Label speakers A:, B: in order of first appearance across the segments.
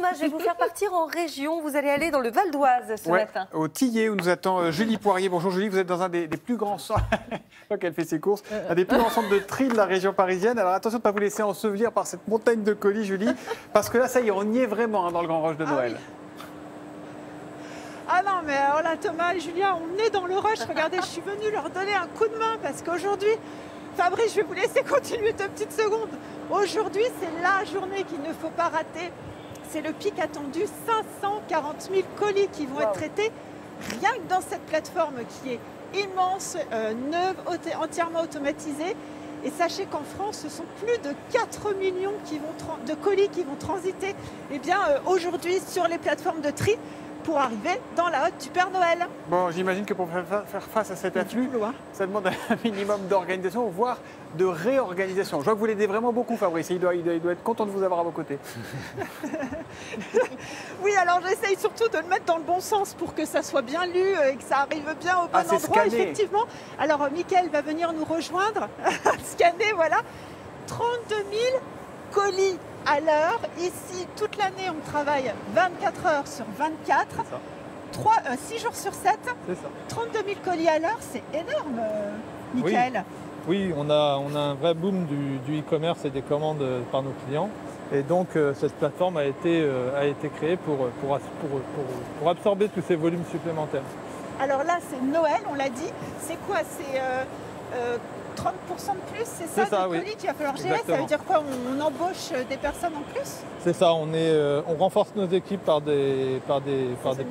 A: Thomas, je vais vous faire partir en région. Vous allez aller dans le Val d'Oise ce matin.
B: Au Tillet, où nous attend Julie Poirier. Bonjour Julie, vous êtes dans un des plus grands centres, je crois qu'elle fait ses courses, un des plus grands centres de tri de la région parisienne. Alors attention de ne pas vous laisser ensevelir par cette montagne de colis, Julie, parce que là, ça y est, on y est vraiment dans le Grand Rush de Noël.
C: Oui. Ah non, mais alors là, Thomas et Julia, on est dans le rush. Regardez, je suis venue leur donner un coup de main parce qu'aujourd'hui, Fabrice, je vais vous laisser continuer 2 petites secondes. Aujourd'hui, c'est la journée qu'il ne faut pas rater. C'est le pic attendu, 540 000 colis qui vont être traités rien que dans cette plateforme qui est immense, neuve, entièrement automatisée. Et sachez qu'en France, ce sont plus de 4 millions de colis qui vont transiter aujourd'hui sur les plateformes de tri pour arriver dans la hotte du Père Noël.
B: Bon, j'imagine que pour faire face à cet afflux, ça demande un minimum d'organisation, voire de réorganisation. Je vois que vous l'aidez vraiment beaucoup, Fabrice. Il doit être content de vous avoir à vos côtés.
C: Oui, alors j'essaye surtout de le mettre dans le bon sens pour que ça soit bien lu et que ça arrive bien au bon endroit,
B: scanné.
C: effectivement. Alors, Mickaël va venir nous rejoindre, scanner, voilà. 32 000 colis à l'heure. Ici, toute l'année, on travaille 24 heures sur 24, 6 jours sur 7. 32 000 colis à l'heure, c'est énorme, Mickaël.
D: Oui, on a un vrai boom du e-commerce et des commandes par nos clients. Et donc, cette plateforme a été créée pour absorber tous ces volumes supplémentaires.
C: Alors là, c'est Noël, on l'a dit. C'est quoi? C'est 30% de plus, c'est ça, de colis qu'il va falloir gérer. Exactement. Ça veut dire quoi? On embauche des personnes en plus? C'est ça,
D: on renforce nos équipes par des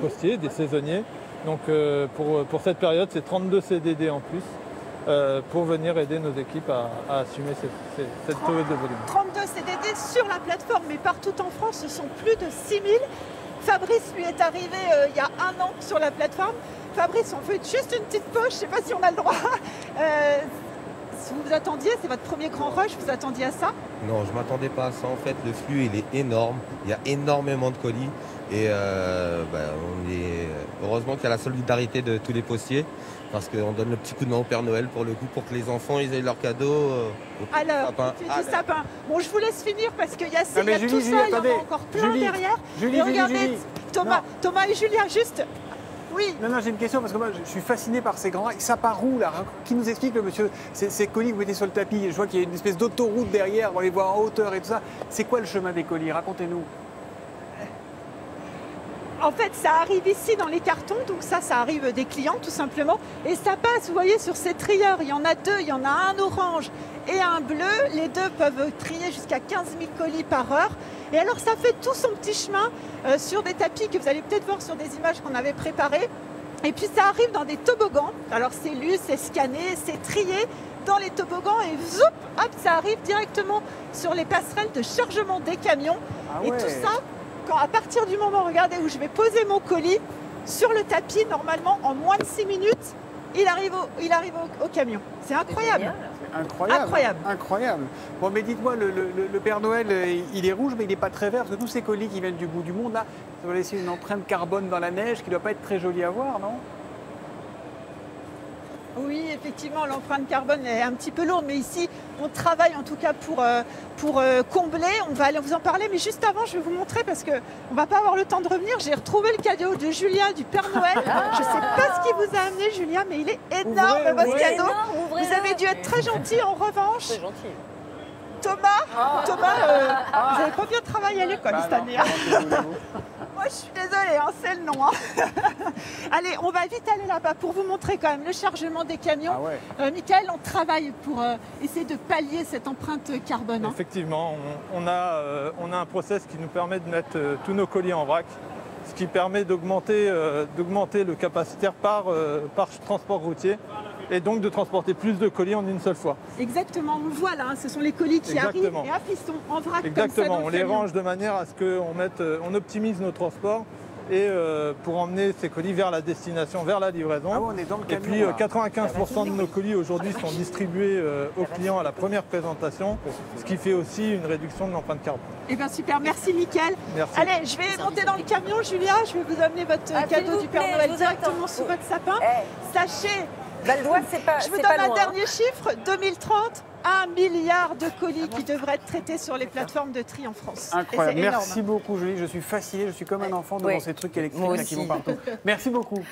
D: postiers, des saisonniers. Donc pour cette période, c'est 32 CDD en plus pour venir aider nos équipes à assumer cette hausse de volume. 32
C: CDD sur la plateforme, mais partout en France, ce sont plus de 6 000. Fabrice, lui, est arrivé il y a 1 an sur la plateforme. Fabrice, on fait juste une petite pause, je ne sais pas si on a le droit. Si vous vous attendiez, c'est votre premier grand rush, vous attendiez à ça?
E: Non, je ne m'attendais pas à ça. En fait, le flux, il est énorme. Il y a énormément de colis. Et heureusement qu'il y a la solidarité de tous les postiers. Parce qu'on donne le petit coup de main au Père Noël pour le coup, pour que les enfants ils aient leurs cadeaux.
C: Alors, du sapin. Bon, je vous laisse finir parce qu'il y a tout ça, il y en a encore plein derrière.
B: Julie,
C: regardez, Thomas et Julia, juste... Oui.
B: Non, j'ai une question parce que moi je suis fasciné par ces grands. Ça part où là? Qui nous explique, le monsieur, ces colis que vous mettez sur le tapis? Je vois qu'il y a une espèce d'autoroute derrière, on les voit en hauteur et tout ça. C'est quoi le chemin des colis? Racontez-nous.
C: En fait, ça arrive ici dans les cartons, donc ça arrive des clients tout simplement. Et ça passe, vous voyez, sur ces trieurs. Il y en a 2, il y en a un orange et un bleu. Les 2 peuvent trier jusqu'à 15 000 colis par heure. Et alors, ça fait tout son petit chemin sur des tapis que vous allez peut-être voir sur des images qu'on avait préparées. Et puis, ça arrive dans des toboggans. Alors, c'est lu, c'est scanné, c'est trié dans les toboggans. Et zoup, hop, ça arrive directement sur les passerelles de chargement des camions. Et tout ça, à partir du moment, regardez, où je vais poser mon colis sur le tapis, normalement, en moins de 6 minutes, il arrive au camion. C'est incroyable.
B: Incroyable. Bon, mais dites-moi, le Père Noël, il est rouge, mais il n'est pas très vert, parce que tous ces colis qui viennent du bout du monde, là, ça va laisser une empreinte carbone dans la neige qui ne doit pas être très jolie à voir, non?
C: Oui, effectivement, l'empreinte carbone est un petit peu lourde, mais ici, on travaille en tout cas pour combler. On va aller vous en parler, mais juste avant, je vais vous montrer parce qu'on ne va pas avoir le temps de revenir. J'ai retrouvé le cadeau de Julia du Père Noël. Je ne sais pas ce qui vous a amené, Julia, mais il est énorme, votre cadeau. Vous avez dû être très gentil en revanche.
A: Très gentil.
C: Thomas, vous n'avez pas bien travaillé à l'école cette année. Moi, je suis désolée, c'est le nom. Allez, on va vite aller là-bas pour vous montrer quand même le chargement des camions. Mickaël, on travaille pour essayer de pallier cette empreinte carbone.
D: Effectivement, on a un process qui nous permet de mettre tous nos colis en vrac, ce qui permet d'augmenter le capacitaire par transport routier. Et donc de transporter plus de colis en une seule fois.
C: Exactement, on le voit là, ce sont les colis qui arrivent et hop, ils sont en vrac.
D: Exactement,
C: comme ça,
D: on les range de manière à ce qu'on optimise nos transports et pour emmener ces colis vers la destination, vers la livraison.
B: On est dans le camion,
D: et puis 95% de nos colis aujourd'hui sont distribués aux clients à la première présentation, ce qui fait aussi une réduction de l'empreinte carbone.
C: Eh bien super, merci Mickaël.
D: Merci.
C: Allez, je vais monter dans le camion, Julia, je vais vous amener votre cadeau du Père Noël directement sous votre sapin. Sachez...
A: Val d'Oise, c'est pas.
C: Je vous donne un dernier chiffre, 2030, 1 milliard de colis qui devraient être traités sur les plateformes de tri en France.
B: Incroyable.
C: Et c'est énorme.
B: Merci beaucoup, Julie. Je suis fasciné. Je suis comme un enfant devant
A: Oui.
B: ces trucs électriques
A: Moi
B: là, qui
A: aussi.
B: vont partout. Merci beaucoup.